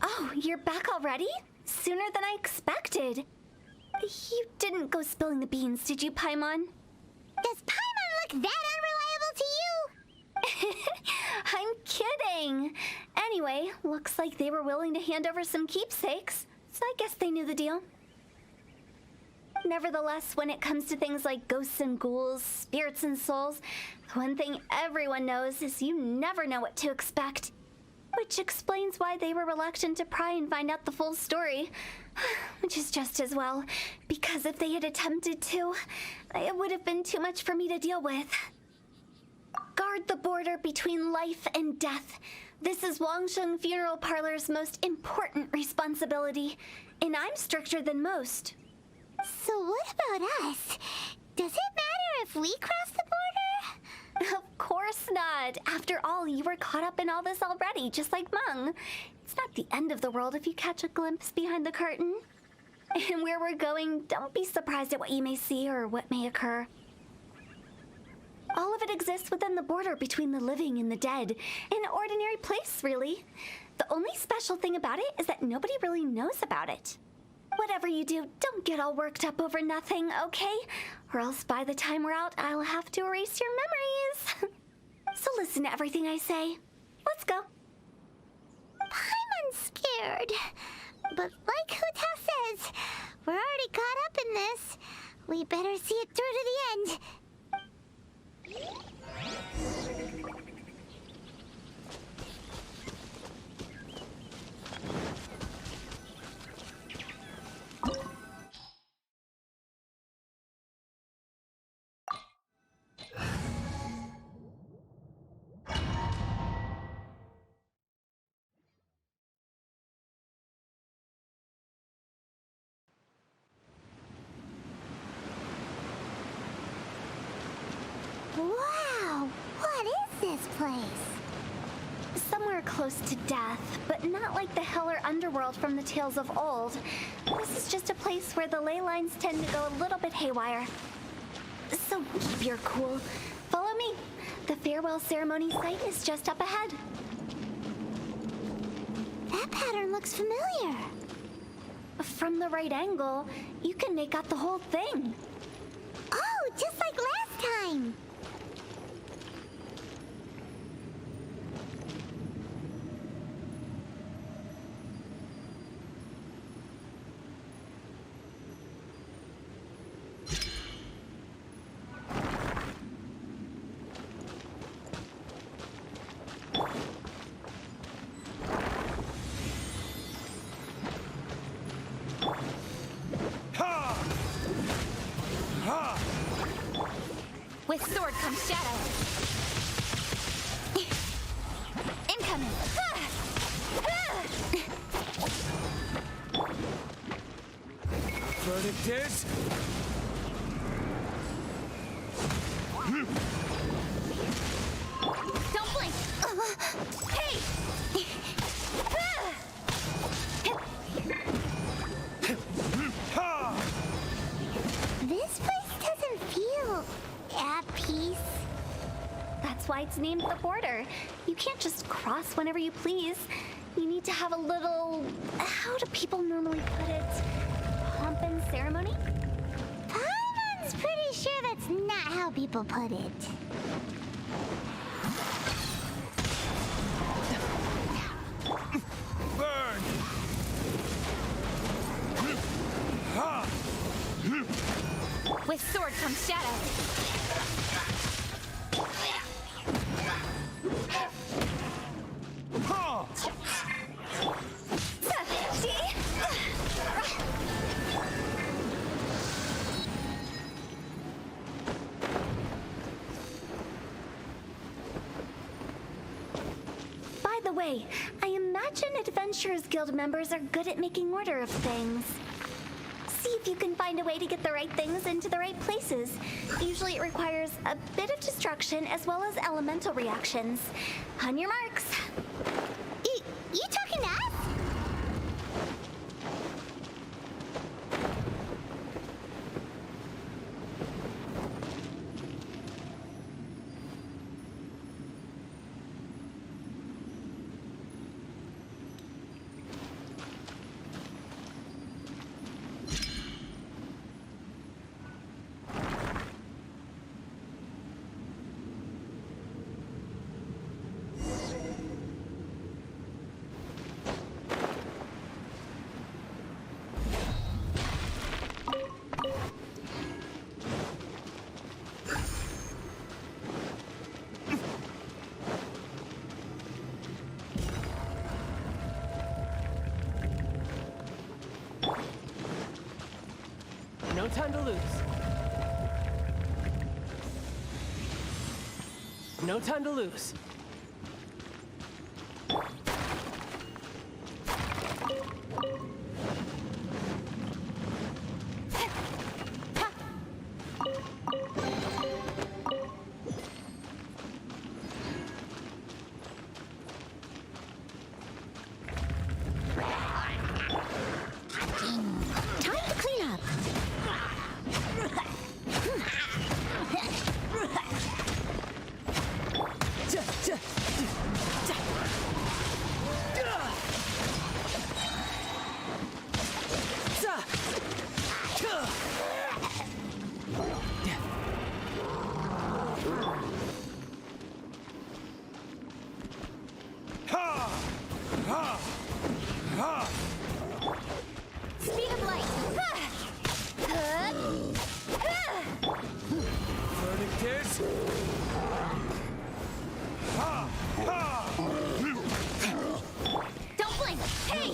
Oh, you're back already? Sooner than I expected. You didn't go spilling the beans, did you, Paimon? Does Paimon look that unreliable to you? I'm kidding. Anyway, looks like they were willing to hand over some keepsakes, so I guess they knew the deal. Nevertheless, when it comes to things like ghosts and ghouls, spirits and souls, the one thing everyone knows is you never know what to expect. Which explains why they were reluctant to pry and find out the full story. Which is just as well, because if they had attempted to, it would have been too much for me to deal with. Guard the border between life and death. This is Wangsheng Funeral Parlor's most important responsibility, and I'm stricter than most. So what about us? Does it matter if we cross the border? Of course not. After all, you were caught up in all this already, just like Meng. It's not the end of the world if you catch a glimpse behind the curtain. And where we're going, don't be surprised at what you may see or what may occur. All of it exists within the border between the living and the dead. An ordinary place, really. The only special thing about it is that nobody really knows about it. Whatever you do, don't get all worked up over nothing, okay? Or else by the time we're out, I'll have to erase your memories. So listen to everything I say. Let's go. Paimon's scared. But like Hu Tao says, we're already caught up in this. We better see it through to the end. Wow! What is this place? Somewhere close to death, but not like the hell or underworld from the tales of old. This is just a place where the ley lines tend to go a little bit haywire. So keep your cool. Follow me. The farewell ceremony site is just up ahead. That pattern looks familiar. From the right angle, you can make out the whole thing. Oh, just like last time. With sword comes shadow. Incoming. Verdict is... Don't blink. Hey! This place doesn't feel at peace. That's why it's named the border. You can't just cross whenever you please. You need to have a little... how do people normally put it? Pomp and ceremony? Paimon's pretty sure that's not how people put it. Burn! With sword comes shadow. By the way, I imagine Adventurers Guild members are good at making order of things. See if you can find a way to get the right things into the right places. Usually it requires a bit of destruction as well as elemental reactions. On your marks. You talking to us? to lose. No time to lose. Time to clean up. Speed of light. Burning kiss. Don't blink. Hey!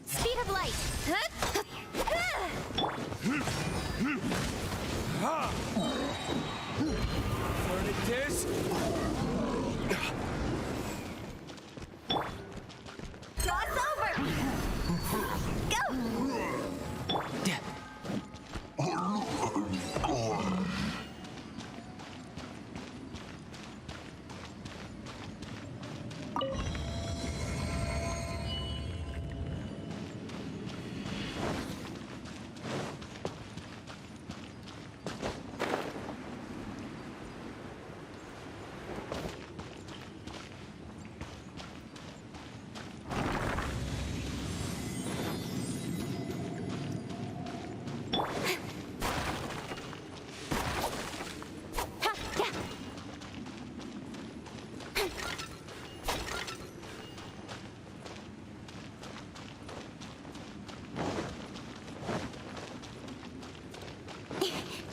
Speed of light. Burning kiss. Cross over! Go!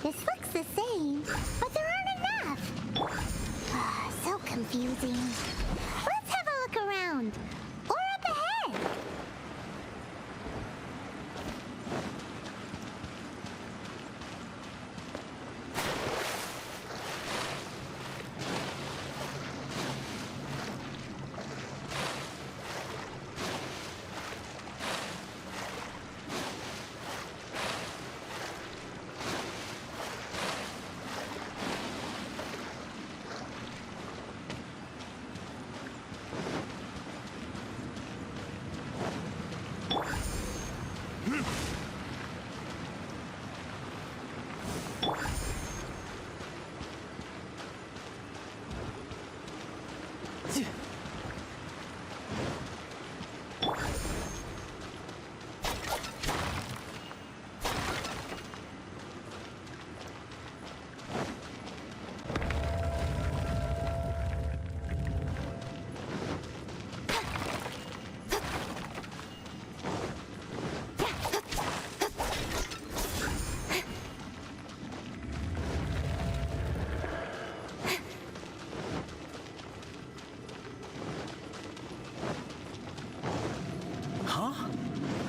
This looks the same, but there aren't enough. So confusing. Let's have a look around. Or up ahead.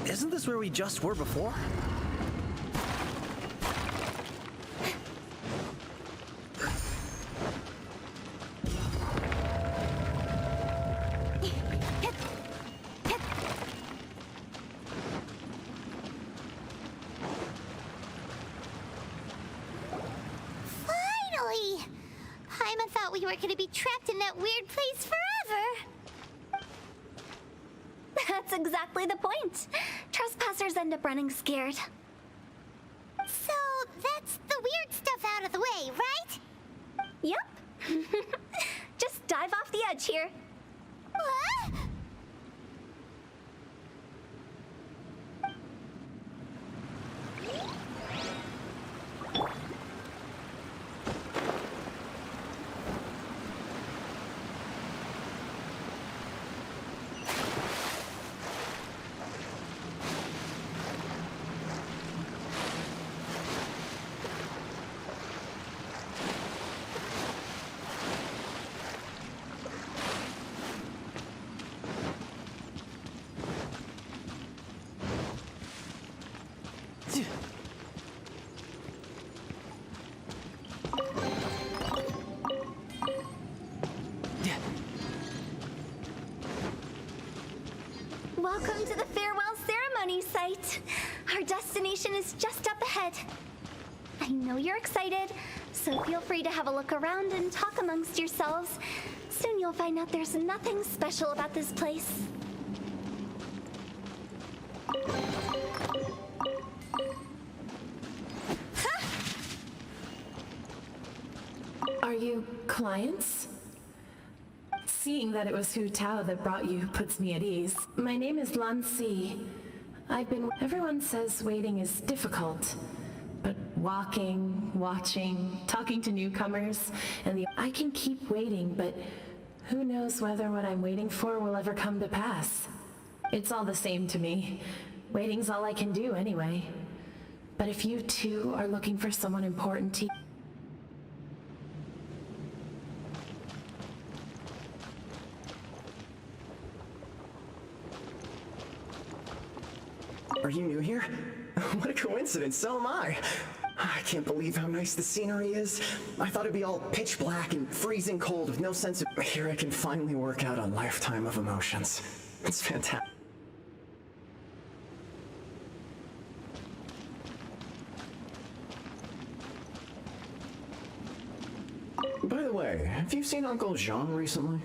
Isn't this where we just were before? Finally! Paimon thought we were going to be trapped in that weird place forever. That's exactly the point. Trespassers end up running scared. So that's the weird stuff out of the way, right? Yep. Just dive off the edge here. What? Welcome to the farewell ceremony site. Our destination is just up ahead. I know you're excited, so feel free to have a look around and talk amongst yourselves. Soon you'll find out there's nothing special about this place. Are you clients? Seeing that it was Hu Tao that brought you puts me at ease. My name is Lan Si. Everyone says waiting is difficult, but walking, watching, talking to newcomers, I can keep waiting, but who knows whether what I'm waiting for will ever come to pass. It's all the same to me. Waiting's all I can do anyway. But if you too are looking for someone important to Are you new here? What a coincidence, so am I. I can't believe how nice the scenery is. I thought it'd be all pitch black and freezing cold with no sense of... Here I can finally work out a lifetime of emotions. It's fantastic. By the way, have you seen Uncle Jean recently?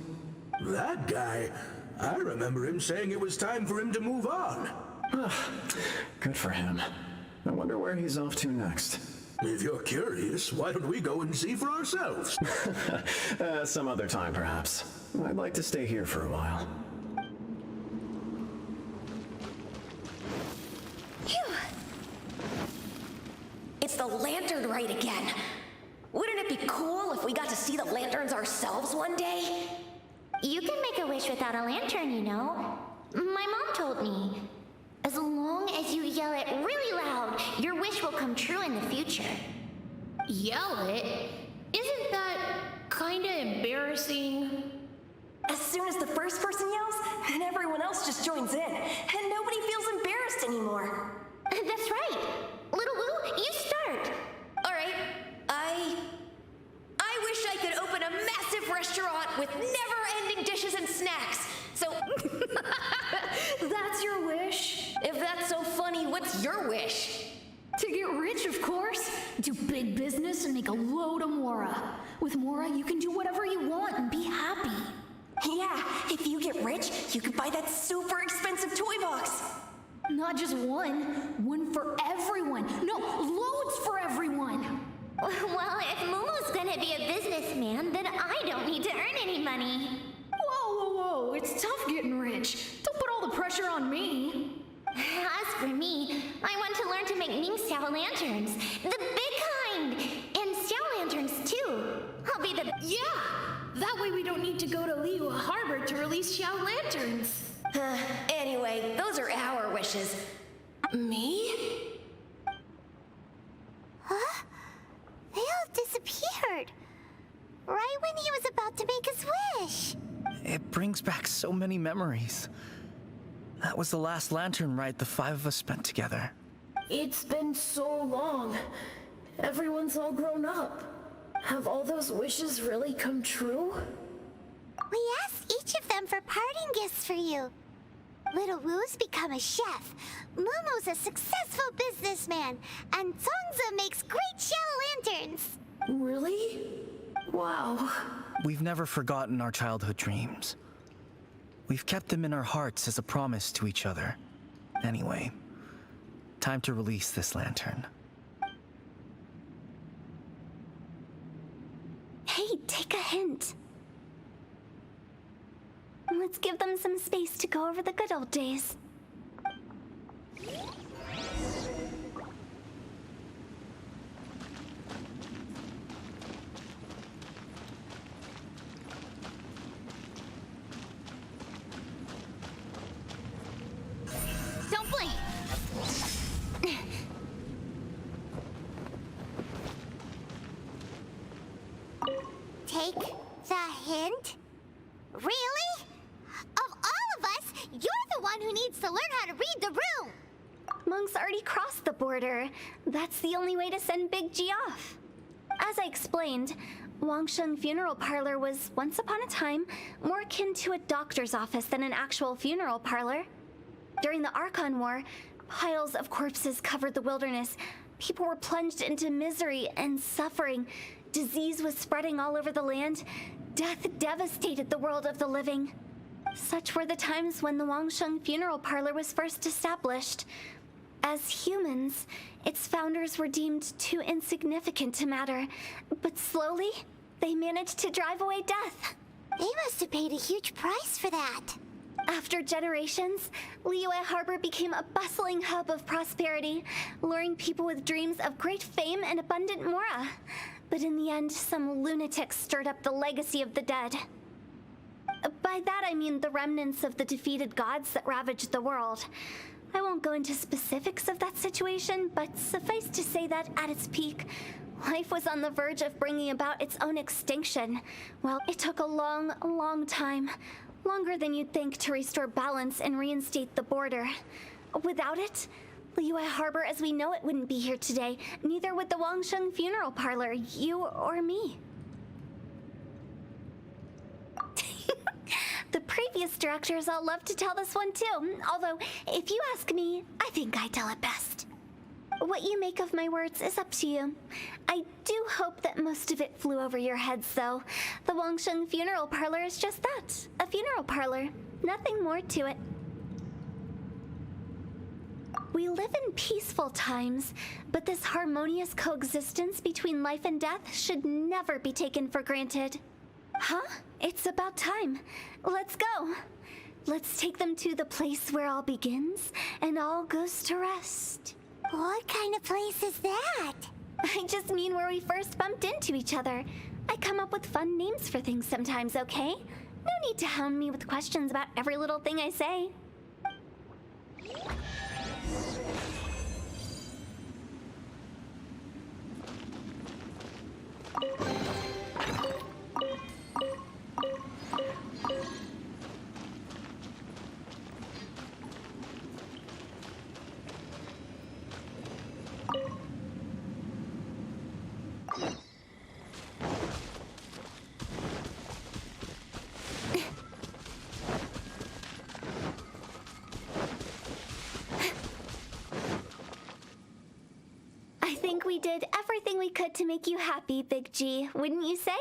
That guy? I remember him saying it was time for him to move on. Good for him. I wonder where he's off to next. If you're curious, why don't we go and see for ourselves? Some other time, perhaps. I'd like to stay here for a while. Phew. It's the lantern rite again. Wouldn't it be cool if we got to see the lanterns ourselves one day? You can make a wish without a lantern, you know. My mom told me. As long as you yell it really loud, your wish will come true in the future. Yell it? Isn't that kinda embarrassing? As soon as the first person yells, then everyone else just joins in, and nobody feels embarrassed anymore. That's right. Little Wu, you start. All right, I wish I could open a massive restaurant with never-ending dishes and snacks. So, That's your wish? if that's so funny, what's your wish? To get rich, of course. Do big business and make a load of Mora. With Mora, you can do whatever you want and be happy. Yeah, if you get rich, you could buy that super expensive toy box. Not just one for everyone. No, loads for everyone. Well, if Momo's gonna be a businessman, then I don't need to earn any money. Whoa, it's tough getting rich. Don't put all the pressure on me. As for me, I want to learn to make Ning Xiao lanterns. The big kind! And Xiao lanterns, too. I'll be the... Yeah, that way we don't need to go to Liyue Harbor to release Xiao lanterns. Anyway, those are our wishes. me? Huh? They all disappeared. Right when he was about to make his wish. It brings back so many memories. That was the last lantern ride the five of us spent together. It's been so long. Everyone's all grown up. Have all those wishes really come true? We asked each of them for parting gifts for you. Little Wu's become a chef. Momo's a successful businessman. And Zongza makes great Xiao lanterns. Really? Wow. We've never forgotten our childhood dreams. We've kept them in our hearts as a promise to each other. Anyway, time to release this lantern. Hey, take a hint. Let's give them some space to go over the good old days. Don't blink! Take the hint? Really? Of all of us, you're the one who needs to learn how to read the room! Monks already crossed the border. That's the only way to send Big G off. As I explained, Wangsheng Funeral Parlor was once upon a time more akin to a doctor's office than an actual funeral parlor. During the Archon War, piles of corpses covered the wilderness. People were plunged into misery and suffering. Disease was spreading all over the land. Death devastated the world of the living. Such were the times when the Wangsheng Funeral Parlor was first established. As humans, its founders were deemed too insignificant to matter, but slowly, they managed to drive away death. They must have paid a huge price for that. After generations, Liyue Harbor became a bustling hub of prosperity, luring people with dreams of great fame and abundant mora. But in the end, some lunatics stirred up the legacy of the dead. By that I mean the remnants of the defeated gods that ravaged the world. I won't go into specifics of that situation, but suffice to say that at its peak, life was on the verge of bringing about its own extinction. Well, it took a long, long time. Longer than you'd think to restore balance and reinstate the border. Without it, Liyue Harbor as we know it wouldn't be here today. Neither would the Wangsheng Funeral Parlor, you or me. The previous directors all love to tell this one too, although if you ask me, I think I tell it best. What you make of my words is up to you. I do hope that most of it flew over your heads, though. The Wangsheng Funeral Parlor is just that, a funeral parlor. Nothing more to it. We live in peaceful times, but this harmonious coexistence between life and death should never be taken for granted. Huh? It's about time. Let's go. Let's take them to the place where all begins and all goes to rest. What kind of place is that? I just mean where we first bumped into each other. I come up with fun names for things sometimes, okay? No need to hound me with questions about every little thing I say. We did everything we could to make you happy, Big G, wouldn't you say?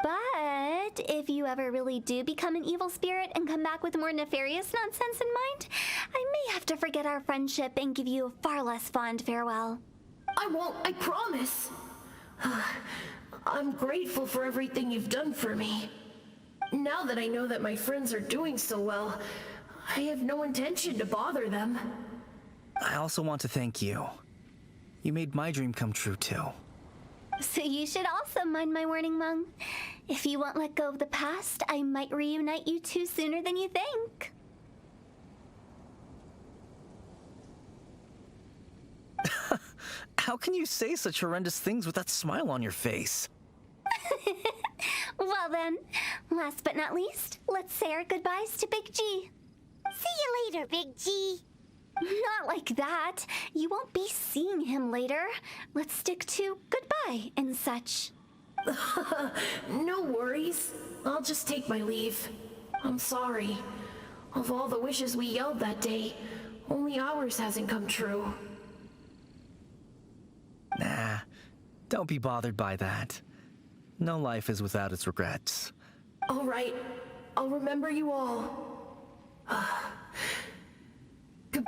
But if you ever really do become an evil spirit and come back with more nefarious nonsense in mind, I may have to forget our friendship and give you a far less fond farewell. I won't, I promise. I'm grateful for everything you've done for me. Now that I know that my friends are doing so well, I have no intention to bother them. I also want to thank you. You made my dream come true, too. So you should also mind my warning, Mung. If you won't let go of the past, I might reunite you two sooner than you think. How can you say such horrendous things with that smile on your face? Well then, last but not least, let's say our goodbyes to Big G. See you later, Big G. Not like that. You won't be seeing him later. Let's stick to goodbye and such. No worries. I'll just take my leave. I'm sorry. Of all the wishes we yelled that day, only ours hasn't come true. Nah, don't be bothered by that. No life is without its regrets. All right. I'll remember you all.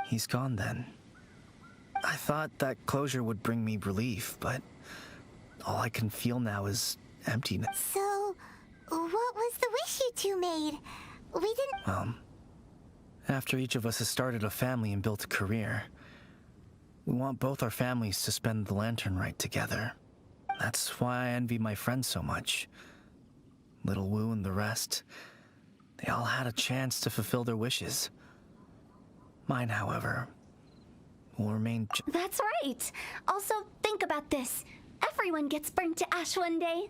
He's gone then. I thought that closure would bring me relief, but all I can feel now is emptiness. So, what was the wish you two made? We didn't... Well, after each of us has started a family and built a career, we want both our families to spend the Lantern Rite together. That's why I envy my friends so much. Little Wu and the rest, they all had a chance to fulfill their wishes. Mine, however, will remain... That's right! Also, think about this. Everyone gets burnt to ash one day.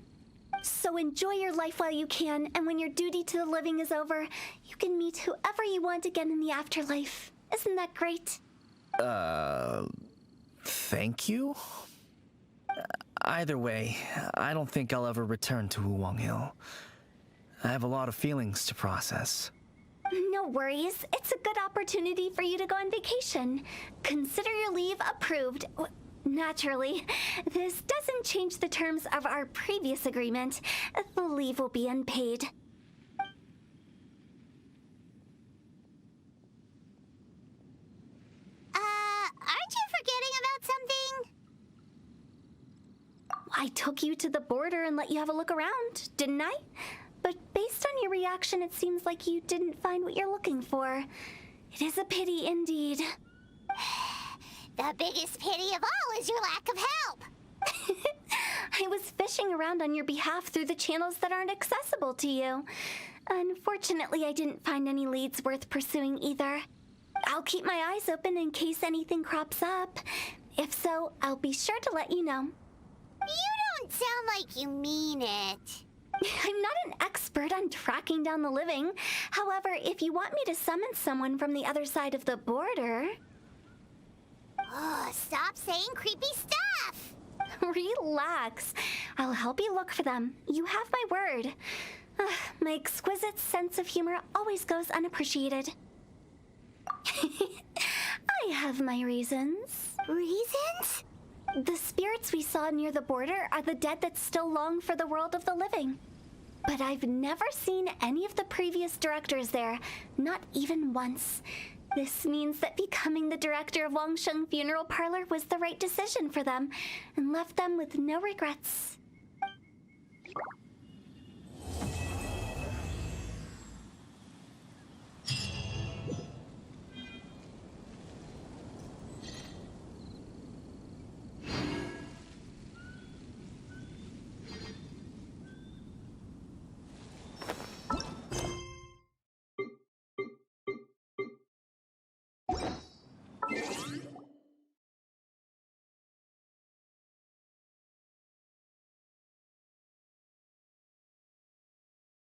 So enjoy your life while you can, and when your duty to the living is over, you can meet whoever you want again in the afterlife. Isn't that great? Thank you? Either way, I don't think I'll ever return to Wuwang Hill. I have a lot of feelings to process. No No worries. It's a good opportunity for you to go on vacation. Consider your leave approved. Naturally, this doesn't change the terms of our previous agreement. The leave will be unpaid. Aren't you forgetting about something? I took you to the border and let you have a look around, didn't I? But based on your reaction, it seems like you didn't find what you're looking for. It is a pity indeed. The biggest pity of all is your lack of help. I was fishing around on your behalf through the channels that aren't accessible to you. Unfortunately, I didn't find any leads worth pursuing either. I'll keep my eyes open in case anything crops up. If so, I'll be sure to let you know. You don't sound like you mean it. I'm not an expert on tracking down the living. However, if you want me to summon someone from the other side of the border... Oh, stop saying creepy stuff! Relax. I'll help you look for them. You have my word. My exquisite sense of humor always goes unappreciated. I have my reasons. Reasons? The spirits we saw near the border are the dead that still long for the world of the living. But I've never seen any of the previous directors there, not even once. This means that becoming the director of Wangsheng Funeral Parlor was the right decision for them, and left them with no regrets.